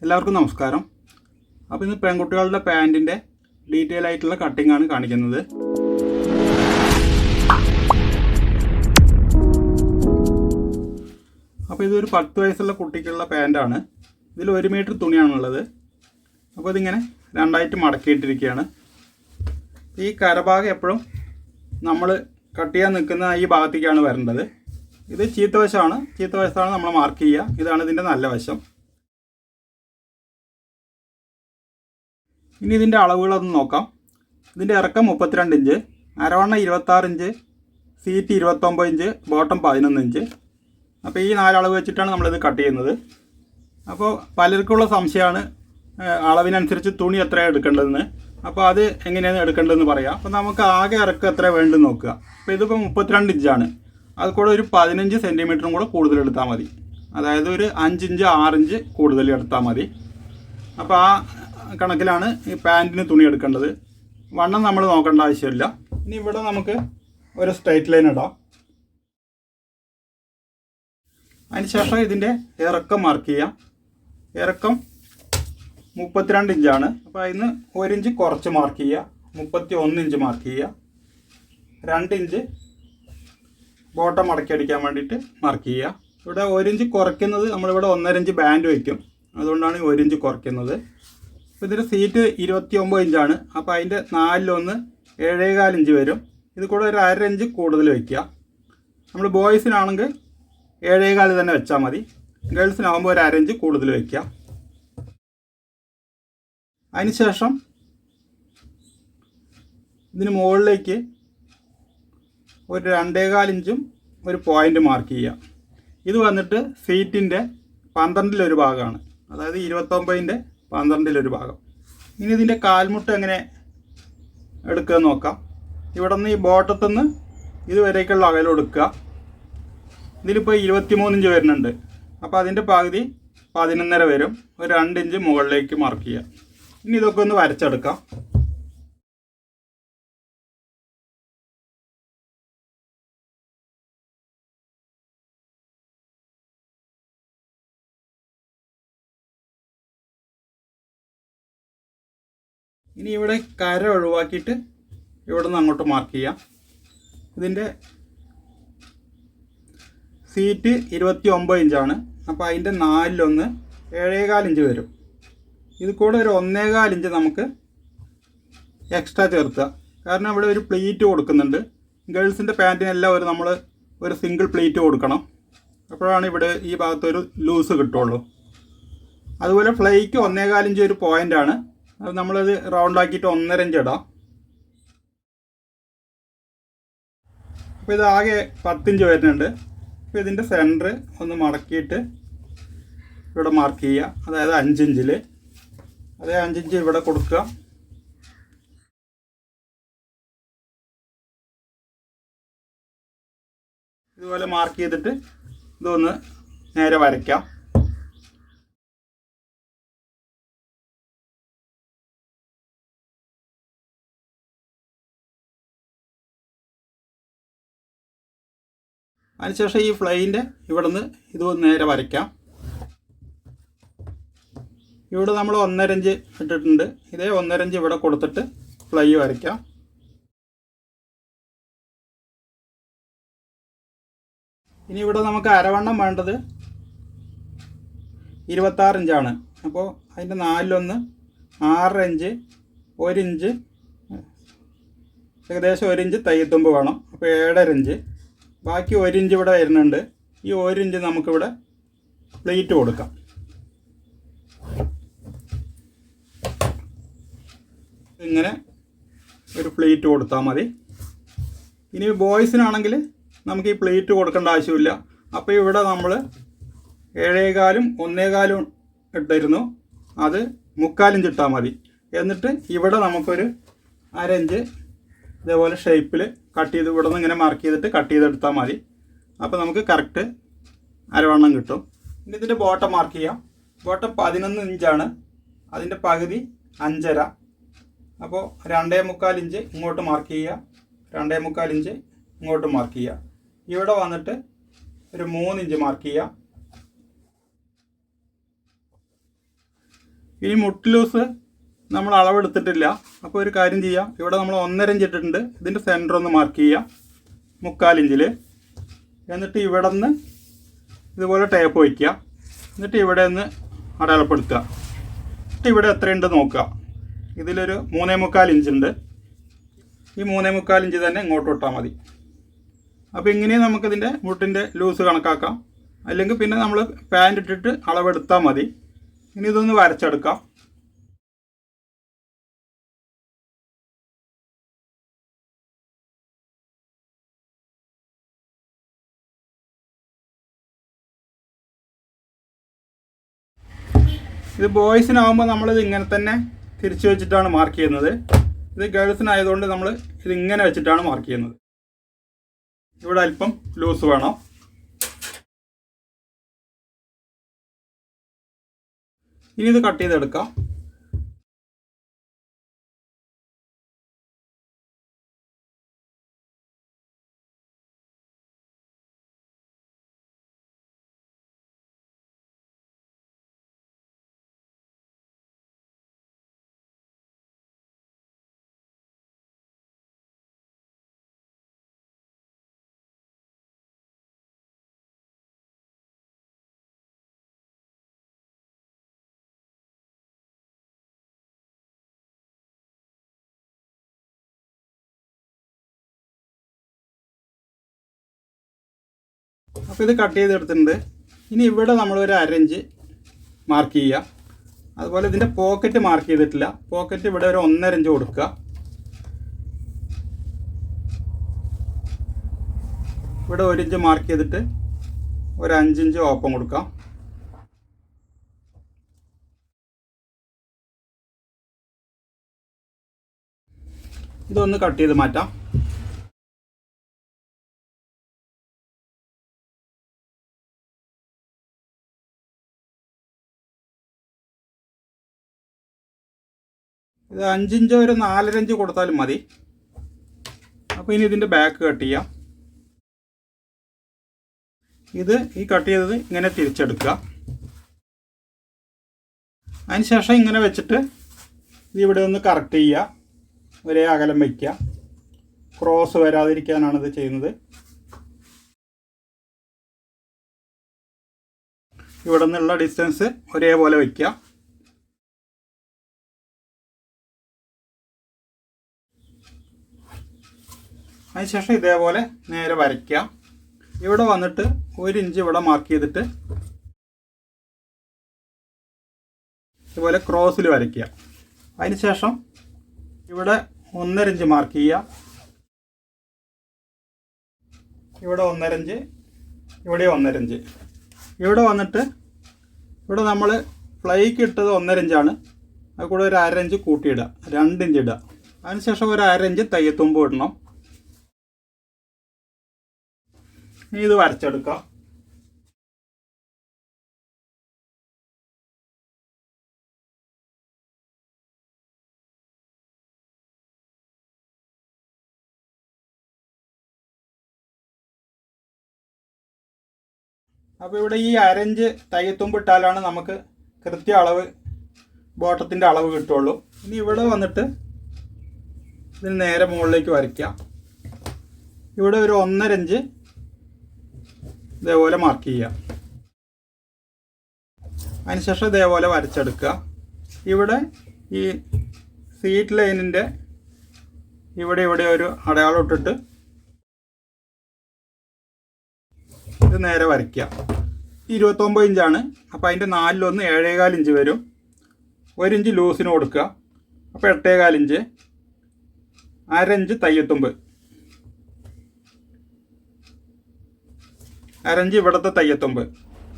എല്ലാവർക്കും നമസ്കാരം. അപ്പോൾ ഇന്ന് പെൺകുട്ടികളുടെ പാൻറ്റിൻ്റെ ഡീറ്റെയിൽ ആയിട്ടുള്ള കട്ടിംഗ് ആണ് കാണിക്കുന്നത്. അപ്പോൾ ഇതൊരു 10 വയസ്സുള്ള കുട്ടിക്കുള്ള പാൻറ്റാണ്. ഇതിൽ 1 മീറ്റർ തുണിയാണുള്ളത്. അപ്പോൾ ഇതിങ്ങനെ രണ്ടായിട്ട് മടക്കിയിട്ടിരിക്കുകയാണ്. ഈ കരഭാഗം എപ്പോഴും നമ്മൾ കട്ട് ചെയ്യാൻ നിൽക്കുന്ന ഈ ഭാഗത്തേക്കാണ് വരേണ്ടത്. ഇത് ചീത്ത വശമാണ് നമ്മൾ മാർക്ക് ചെയ്യുക. ഇതാണ് ഇതിൻ്റെ നല്ല വശം. ഇനി ഇതിൻ്റെ അളവുകളൊന്ന് നോക്കാം. ഇതിൻ്റെ ഇറക്കം 32 ഇഞ്ച്, അരവണ്ണ 26 inch, seat 29 inch, bottom 11 inch. അപ്പോൾ ഈ 4 അളവ് വെച്ചിട്ടാണ് നമ്മളിത് കട്ട് ചെയ്യുന്നത്. അപ്പോൾ പലർക്കുള്ള സംശയമാണ് അളവിനനുസരിച്ച് തുണി എത്രയാണ് എടുക്കേണ്ടതെന്ന്. അപ്പോൾ അത് എങ്ങനെയാണ് എടുക്കേണ്ടതെന്ന് പറയാം. അപ്പോൾ നമുക്ക് ആകെ ഇറക്കം എത്ര വേണ്ടെന്ന് നോക്കുക. അപ്പോൾ ഇതിപ്പോൾ 32 ഇഞ്ചാണ്. അത് കൂടെ ഒരു 15 സെൻറ്റിമീറ്ററും കൂടെ കൂടുതൽ എടുത്താൽ മതി. അതായത് ഒരു 5 ഇഞ്ച് 6 ഇഞ്ച് കൂടുതൽ എടുത്താൽ മതി. അപ്പോൾ ആ കണക്കിലാണ് ഈ പാൻറ്റിന് തുണി എടുക്കേണ്ടത്. വണ്ണം നമ്മൾ നോക്കേണ്ട ആവശ്യമില്ല. ഇനി ഇവിടെ നമുക്ക് ഒരു സ്ട്രൈറ്റ് ലൈൻ ഇടാം. അതിനുശേഷം ഇതിൻ്റെ ഇറക്കം മാർക്ക് ചെയ്യാം. ഇറക്കം 32 ഇഞ്ചാണ്. അപ്പോൾ അതിന് 1 ഇഞ്ച് കുറച്ച് മാർക്ക് ചെയ്യുക. 31 ഇഞ്ച് മാർക്ക് ചെയ്യുക. 2 ഇഞ്ച് ബോട്ടം മടക്കി അടിക്കാൻ വേണ്ടിയിട്ട് മാർക്ക് ചെയ്യുക. ഇവിടെ 1 ഇഞ്ച് കുറയ്ക്കുന്നത് നമ്മളിവിടെ 1.5 ഇഞ്ച് ബാൻഡ് വയ്ക്കും. അതുകൊണ്ടാണ് 1 ഇഞ്ച് കുറയ്ക്കുന്നത്. അപ്പോൾ ഇതിൻ്റെ സീറ്റ് 29 ഇഞ്ചാണ്. അപ്പോൾ അതിൻ്റെ 4-1 7.25 ഇഞ്ച് വരും. ഇത് കൂടെ ഒരു 1/2 ഇഞ്ച് കൂടുതൽ വയ്ക്കുക. നമ്മൾ ബോയ്സിനാണെങ്കിൽ 7.25 തന്നെ വെച്ചാൽ മതി. ഗേൾസിനാകുമ്പോൾ ഒരു 1/2 ഇഞ്ച് കൂടുതൽ വയ്ക്കുക. അതിനുശേഷം ഇതിന് മുകളിലേക്ക് ഒരു 2.25 ഇഞ്ചും ഒരു പോയിൻ്റ് മാർക്ക് ചെയ്യുക. ഇത് വന്നിട്ട് സീറ്റിൻ്റെ 12-1 ഭാഗമാണ്. അതായത് 29-ൻ്റെ 12-1 ഭാഗം. ഇനി ഇതിൻ്റെ കാൽമുട്ട് എങ്ങനെ എടുക്കുക നോക്കാം. ഇവിടെ നിന്ന് ഈ ബോട്ടത്തു നിന്ന് ഇതുവരേക്കുള്ള അകലം എടുക്കുക. ഇതിലിപ്പോൾ 23 ഇഞ്ച് വരുന്നുണ്ട്. അപ്പോൾ അതിൻ്റെ പകുതി 11.5 വരും. ഒരു 2 ഇഞ്ച് മുകളിലേക്ക് മാർക്ക് ചെയ്യുക. ഇനി ഇതൊക്കെ ഒന്ന് വരച്ചെടുക്കാം. ഇനി ഇവിടെ കര ഒഴിവാക്കിയിട്ട് ഇവിടെ നിന്ന് അങ്ങോട്ട് മാർക്ക് ചെയ്യാം. ഇതിൻ്റെ സീറ്റ് 29 ഇഞ്ചാണ്. അപ്പോൾ അതിൻ്റെ 4-1 7.25 ഇഞ്ച് വരും. ഇത് കൂടെ ഒരു 1.25 ഇഞ്ച് നമുക്ക് എക്സ്ട്രാ ചേർത്തുക. കാരണം ഇവിടെ ഒരു പ്ലീറ്റ് കൊടുക്കുന്നുണ്ട്. ഗേൾസിൻ്റെ പാൻറ്റിനെല്ലാം നമ്മൾ ഒരു സിംഗിൾ പ്ലീറ്റ് കൊടുക്കണം. അപ്പോഴാണ് ഇവിടെ ഈ ഭാഗത്തൊരു ലൂസ് കിട്ടുള്ളൂ. അതുപോലെ ഫ്ലൈക്ക് 1.25 ഇഞ്ച് ഒരു പോയിൻ്റാണ്. അത് നമ്മളത് റൗണ്ടാക്കിയിട്ട് 1.5 ഇഞ്ച് ഇടാം. അപ്പോൾ ഇത് ആകെ 10 ഇഞ്ച് വരുന്നുണ്ട്. അപ്പോൾ ഇതിൻ്റെ സെൻറ്റർ ഒന്ന് മടക്കിയിട്ട് ഇവിടെ മാർക്ക് ചെയ്യുക. അതായത് 5 ഇഞ്ചിൽ അതേ 5 ഇഞ്ച് ഇവിടെ കൊടുക്കുക. ഇതുപോലെ മാർക്ക് ചെയ്തിട്ട് ഇതൊന്ന് നേരെ വരയ്ക്കാം. അതിനുശേഷം ഈ ഫ്ലൈൻ്റെ ഇവിടെ നിന്ന് ഇത് നേരെ വരയ്ക്കാം. ഇവിടെ നമ്മൾ 1.5 ഇഞ്ച് ഇട്ടിട്ടുണ്ട്. ഇതേ 1.5 ഇഞ്ച് ഇവിടെ കൊടുത്തിട്ട് ഫ്ലൈ വരയ്ക്കാം. ഇനി ഇവിടെ നമുക്ക് അരവണ്ണം വേണ്ടത് 26 ഇഞ്ചാണ്. അപ്പോൾ അതിൻ്റെ 4-1 6 ഇഞ്ച് 1 ഇഞ്ച് ഏകദേശം 1 ഇഞ്ച് തയ്യത്തുമ്പ് വേണം. അപ്പോൾ 7.5 ഇഞ്ച്. ബാക്കി 1 ഇഞ്ച് ഇവിടെ വരുന്നുണ്ട്. ഈ 1 ഇഞ്ച് നമുക്കിവിടെ പ്ലേറ്റ് കൊടുക്കാം. ഇങ്ങനെ ഒരു പ്ലേറ്റ് കൊടുത്താൽ മതി. ഇനി ബോയ്സിനാണെങ്കിൽ നമുക്ക് ഈ പ്ലേറ്റ് കൊടുക്കേണ്ട ആവശ്യമില്ല. അപ്പോൾ ഇവിടെ നമ്മൾ 7.25 1.25 ഇട്ടിരുന്നു. അത് 3/4 ഇഞ്ച് ഇട്ടാൽ മതി. എന്നിട്ട് ഇവിടെ നമുക്കൊരു 1/2 ഇഞ്ച് ഇതേപോലെ ഷേപ്പിൽ കട്ട് ചെയ്ത് ഇവിടെ നിന്ന് ഇങ്ങനെ മാർക്ക് ചെയ്തിട്ട് കട്ട് ചെയ്തെടുത്താൽ മതി. അപ്പോൾ നമുക്ക് കറക്റ്റ് അരവണ്ണം കിട്ടും. ഇനി ഇതിൻ്റെ ബോട്ടം മാർക്ക് ചെയ്യാം. ബോട്ടം 11 ഇഞ്ചാണ്. അതിൻ്റെ പകുതി 5.5. അപ്പോൾ 2.25 ഇഞ്ച് ഇങ്ങോട്ട് മാർക്ക് ചെയ്യുക. 2.25 ഇഞ്ച് ഇങ്ങോട്ട് മാർക്ക് ചെയ്യുക. ഇവിടെ വന്നിട്ട് ഒരു 3 ഇഞ്ച് മാർക്ക് ചെയ്യുക. ഇനി മുട്ട് ലൂസ് നമ്മൾ അളവെടുത്തിട്ടില്ല. അപ്പോൾ ഒരു കാര്യം ചെയ്യാം, ഇവിടെ നമ്മൾ 1.5 ഇഞ്ച് ഇട്ടിട്ടുണ്ട്. ഇതിൻ്റെ സെൻറ്റർ ഒന്ന് മാർക്ക് ചെയ്യാം 3/4 ഇഞ്ചിൽ. എന്നിട്ട് ഇവിടെ നിന്ന് ഇതുപോലെ ടേപ്പ് വയ്ക്കുക. എന്നിട്ട് ഇവിടെ നിന്ന് അടയാളപ്പെടുത്തുക. എന്നിട്ട് ഇവിടെ എത്രയുണ്ട് നോക്കുക. ഇതിലൊരു 3.25 ഇഞ്ച് ഉണ്ട്. ഈ 3.25 ഇഞ്ച് തന്നെ ഇങ്ങോട്ട് ഇട്ടാൽ മതി. അപ്പോൾ ഇങ്ങനെ നമുക്കിതിൻ്റെ മുട്ടിൻ്റെ ലൂസ് കണക്കാക്കാം. അല്ലെങ്കിൽ പിന്നെ നമ്മൾ പാൻറ് ഇട്ടിട്ട് അളവെടുത്താൽ മതി. ഇനി ഇതൊന്ന് വരച്ചെടുക്കാം. ഇത് ബോയ്സിനാകുമ്പോൾ നമ്മളിത് ഇങ്ങനെ തന്നെ തിരിച്ചു വെച്ചിട്ടാണ് മാർക്ക് ചെയ്യുന്നത്. ഇത് ഗേൾസിനായതുകൊണ്ട് നമ്മൾ ഇതിങ്ങനെ വെച്ചിട്ടാണ് മാർക്ക് ചെയ്യുന്നത്. ഇവിടെ അല്പം ലൂസ് വേണം. ഇനി ഇത് കട്ട് ചെയ്തെടുക്കാം. അപ്പോൾ ഇത് കട്ട് ചെയ്തെടുത്തിട്ടുണ്ട്. ഇനി ഇവിടെ നമ്മളൊരു 1/2 ഇഞ്ച് മാർക്ക് ചെയ്യുക. അതുപോലെ ഇതിൻ്റെ പോക്കറ്റ് മാർക്ക് ചെയ്തിട്ടില്ല. പോക്കറ്റ് ഇവിടെ ഒരു 1.5 ഇഞ്ച് കൊടുക്കുക. ഇവിടെ 1 ഇഞ്ച് മാർക്ക് ചെയ്തിട്ട് ഒരു 5 ഇഞ്ച് ഓപ്പൺ കൊടുക്കാം. ഇതൊന്ന് കട്ട് ചെയ്ത് മാറ്റാം. ഇത് 5 ഇഞ്ചോ ഒരു 4.5 ഇഞ്ച് കൊടുത്താലും മതി. അപ്പോൾ ഇനി ഇതിൻ്റെ ബാക്ക് കട്ട് ചെയ്യാം. ഇത് ഈ കട്ട് ചെയ്തത് ഇങ്ങനെ തിരിച്ചെടുക്കുക. അതിനുശേഷം ഇങ്ങനെ വെച്ചിട്ട് ഇവിടെ ഒന്ന് കറക്റ്റ് ചെയ്യുക. ഒരേ അകലം വയ്ക്കുക. ക്രോസ് വരാതിരിക്കാനാണ് ഇത് ചെയ്യുന്നത്. ഇവിടെ നിന്നുള്ള ഡിസ്റ്റൻസ് ഒരേപോലെ വയ്ക്കുക. അതിനുശേഷം ഇതേപോലെ നേരെ വരയ്ക്കുക. ഇവിടെ വന്നിട്ട് 1 ഇഞ്ച് ഇവിടെ മാർക്ക് ചെയ്തിട്ട് ഇതുപോലെ ക്രോസിൽ വരയ്ക്കുക. അതിനുശേഷം ഇവിടെ 1.5 ഇഞ്ച് മാർക്ക് ചെയ്യുക. ഇവിടെ 1.5 ഇഞ്ച്, ഇവിടെ 1.5 ഇഞ്ച്. ഇവിടെ വന്നിട്ട് ഇവിടെ നമ്മൾ ഫ്ലൈക്ക് ഇട്ടത് 1.5 ഇഞ്ചാണ്. അത് കൂടെ ഒരു 1/2 ഇഞ്ച് കൂട്ടിയിടുക, 2 ഇഞ്ച് ഇടുക. അതിനുശേഷം ഒരു 1/2 ഇഞ്ച് തയ്യത്തുമ്പ് ഇടണം. ഇനി ഇത് വരച്ചെടുക്കാം. അപ്പോൾ ഇവിടെ ഈ 1/2 ഇഞ്ച് തയ്യത്തുമ്പ് ഇട്ടാലാണ് നമുക്ക് കൃത്യ അളവ്, ബോട്ടത്തിൻ്റെ അളവ് കിട്ടുള്ളൂ. ഇനി ഇവിടെ വന്നിട്ട് ഇതിന് നേരെ മുകളിലേക്ക് വരയ്ക്കാം. ഇവിടെ ഒരു 1.5 ഇഞ്ച് ഇതേപോലെ മാർക്ക് ചെയ്യുക. അതിനുശേഷം ഇതേപോലെ വരച്ചെടുക്കുക. ഇവിടെ ഈ സീറ്റ് ലൈനിൻ്റെ ഇവിടെ ഒരു അടയാളം ഇട്ടിട്ട് ഇത് നേരെ വരയ്ക്കുക. 29 ഇഞ്ചാണ്. അപ്പോൾ അതിൻ്റെ 4-1 7.25 ഇഞ്ച് വരും. 1 ഇഞ്ച് ലൂസിന് കൊടുക്കുക. അപ്പോൾ 8.25 ഇഞ്ച്. 1/2 ഇഞ്ച് തയ്യത്തുമ്പ്, 1/2 ഇഞ്ച് ഇവിടുത്തെ തയ്യത്തുമ്പ്.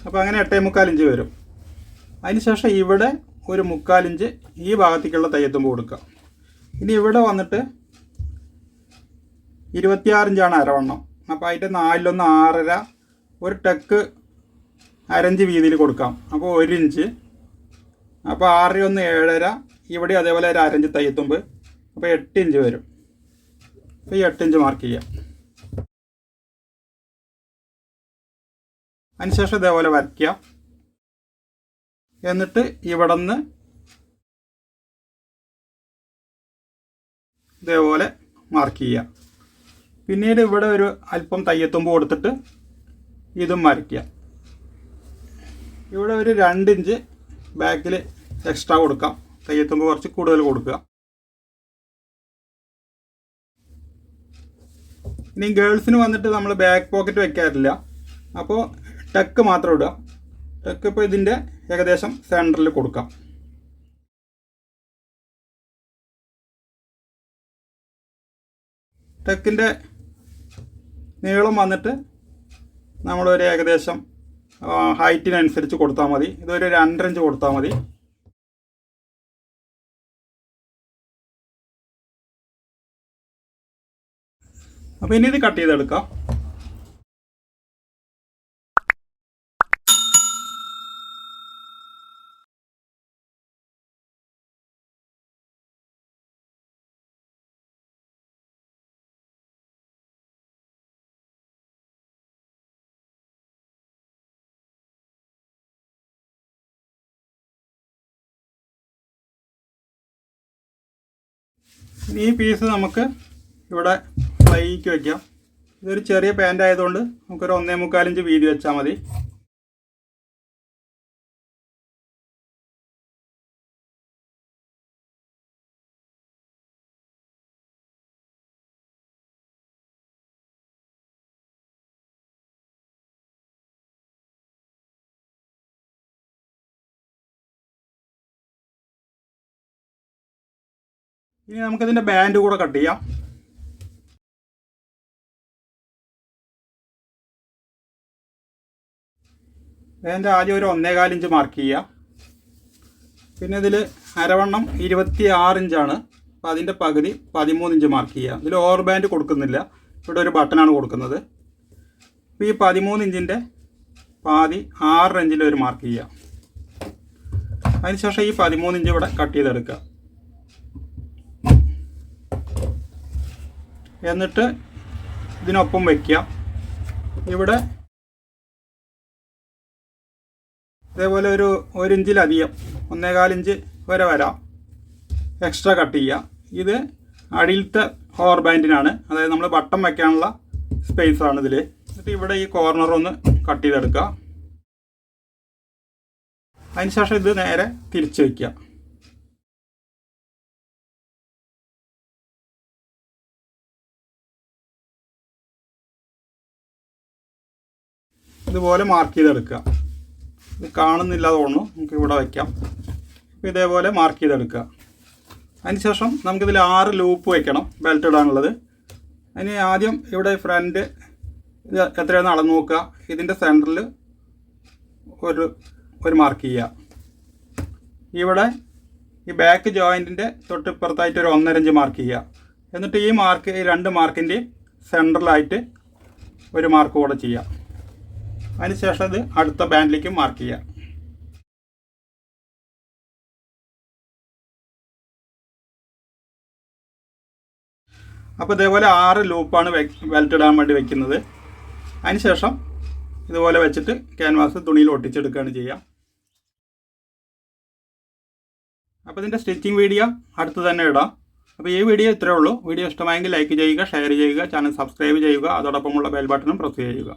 അപ്പോൾ അങ്ങനെ 8.25 ഇഞ്ച് വരും. അതിനുശേഷം ഇവിടെ ഒരു 3/4 ഇഞ്ച് ഈ ഭാഗത്തേക്കുള്ള തയ്യത്തുമ്പ് കൊടുക്കുക. ഇനി ഇവിടെ വന്നിട്ട് 26 ഇഞ്ചാണ് അരവണ്ണം. അപ്പോൾ അതിൻ്റെ 4-1 6.5, ഒരു ടെക്ക് 1/2 ഇഞ്ച് വീതിയിൽ കൊടുക്കാം. അപ്പോൾ 1 ഇഞ്ച്. അപ്പോൾ 6-1 7.5. ഇവിടെ അതേപോലെ ഒരു 1/2 ഇഞ്ച് തയ്യത്തുമ്പ്. അപ്പോൾ 8 ഇഞ്ച് വരും. അപ്പോൾ ഈ 8 ഇഞ്ച് മാർക്ക് ചെയ്യാം. അതിനുശേഷം ഇതേപോലെ വരയ്ക്കുക. എന്നിട്ട് ഇവിടെ നിന്ന് ഇതേപോലെ മാർക്ക് ചെയ്യുക. പിന്നീട് ഇവിടെ ഒരു അല്പം തയ്യത്തുമ്പ് കൊടുത്തിട്ട് ഇതും വരയ്ക്കുക. ഇവിടെ ഒരു 2 ഇഞ്ച് ബാക്കിൽ എക്സ്ട്രാ കൊടുക്കാം. തയ്യത്തുമ്പ് കുറച്ച് കൂടുതൽ കൊടുക്കുക. ഇനി ഗേൾസിന് വന്നിട്ട് നമ്മൾ ബാക്ക് പോക്കറ്റ് വെക്കാറില്ല. അപ്പോൾ ടക്ക് മാത്രം ഇടുക. ടക്ക് ഇപ്പോൾ ഇതിൻ്റെ ഏകദേശം സെൻറ്ററിൽ കൊടുക്കാം. ടക്കിൻ്റെ നീളം വന്നിട്ട് നമ്മളൊരു ഏകദേശം ഹൈറ്റിനനുസരിച്ച് കൊടുത്താൽ മതി. ഇതൊരു 2.5 ഇഞ്ച് കൊടുത്താൽ മതി. അപ്പോൾ ഇനി ഇത് കട്ട് ചെയ്തെടുക്കാം. ഇനി ഈ പീസ് നമുക്ക് ഇവിടെ ഫ്ലൈക്ക് വയ്ക്കാം. ഇതൊരു ചെറിയ പാൻ്റ് ആയതുകൊണ്ട് നമുക്കൊരു 1.25 ഇഞ്ച് വീതി വെച്ചാൽ മതി. ഇനി നമുക്കിതിൻ്റെ ബാൻഡ് കൂടെ കട്ട് ചെയ്യാം. ബാൻഡ് ആദ്യം ഒരു 1.25 ഇഞ്ച് മാർക്ക് ചെയ്യുക. പിന്നെ ഇതിൽ അരവണ്ണം 26 ഇഞ്ചാണ്. അപ്പോൾ അതിൻ്റെ പകുതി 13 ഇഞ്ച് മാർക്ക് ചെയ്യുക. ഇതിൽ ഓവർ ബാൻഡ് കൊടുക്കുന്നില്ല. ഇവിടെ ഒരു ബട്ടണാണ് കൊടുക്കുന്നത്. അപ്പോൾ ഈ 13 ഇഞ്ചിൻ്റെ പാതി 6 ഇഞ്ചിൽ ഒരു മാർക്ക് ചെയ്യുക. അതിനുശേഷം ഈ 13 ഇഞ്ച് ഇവിടെ കട്ട് ചെയ്തെടുക്കുക. എന്നിട്ട് ഇതിനൊപ്പം വയ്ക്കുക. ഇവിടെ ഇതേപോലെ ഒരു 1 ഇഞ്ചിലധികം 1.25 ഇഞ്ച് വരെ വരാം എക്സ്ട്രാ കട്ട് ചെയ്യുക. ഇത് അടിയിലത്തെ ഓവർ ബാൻഡിനാണ്, അതായത് നമ്മൾ ബട്ടൺ വയ്ക്കാനുള്ള സ്പേസാണ് ഇതിൽ. എന്നിട്ട് ഇവിടെ ഈ കോർണർ ഒന്ന് കട്ട് ചെയ്തെടുക്കുക. അതിനുശേഷം ഇത് നേരെ തിരിച്ച് വയ്ക്കുക. ഇതുപോലെ മാർക്ക് ചെയ്തെടുക്കുക. ഇത് കാണുന്നില്ല തോന്നുന്നു, നമുക്ക് ഇവിടെ വയ്ക്കാം. അപ്പോൾ ഇതേപോലെ മാർക്ക് ചെയ്തെടുക്കുക. അതിനുശേഷം നമുക്കിതിൽ 6 ലൂപ്പ് വയ്ക്കണം ബെൽറ്റ് ഇടാനുള്ളത്. അതിന് ആദ്യം ഇവിടെ ഫ്രണ്ട് ഇത് എത്രയാണെന്ന് അളന്ന് നോക്കുക. ഇതിൻ്റെ സെൻറ്ററിൽ ഒരു മാർക്ക് ചെയ്യുക. ഇവിടെ ഈ ബാക്ക് ജോയിൻറ്റിൻ്റെ തൊട്ടിപ്പുറത്തായിട്ട് ഒരു 1.5 ഇഞ്ച് മാർക്ക് ചെയ്യുക. എന്നിട്ട് ഈ 2 മാർക്കിൻ്റെ സെൻറ്ററിലായിട്ട് ഒരു മാർക്ക് കൂടെ ചെയ്യുക. അതിനുശേഷം ഇത് അടുത്ത ബാൻഡിലേക്ക് മാർക്ക് ചെയ്യുക. അപ്പോൾ ഇതേപോലെ 6 ലൂപ്പാണ് ബെൽറ്റ് ഇടാൻ വേണ്ടി വയ്ക്കുന്നത്. അതിനുശേഷം ഇതുപോലെ വെച്ചിട്ട് ക്യാൻവാസ് തുണിയിൽ ഒട്ടിച്ചെടുക്കുകയാണ് ചെയ്യുക. അപ്പോൾ ഇതിൻ്റെ സ്റ്റിച്ചിങ് വീഡിയോ അടുത്ത് തന്നെ ഇടാം. അപ്പോൾ ഈ വീഡിയോ ഇത്രയേ ഉള്ളൂ. വീഡിയോ ഇഷ്ടമായെങ്കിൽ ലൈക്ക് ചെയ്യുക, ഷെയർ ചെയ്യുക, ചാനൽ സബ്സ്ക്രൈബ് ചെയ്യുക, അതോടൊപ്പമുള്ള ബെൽ ബട്ടണും പ്രസ് ചെയ്യുക.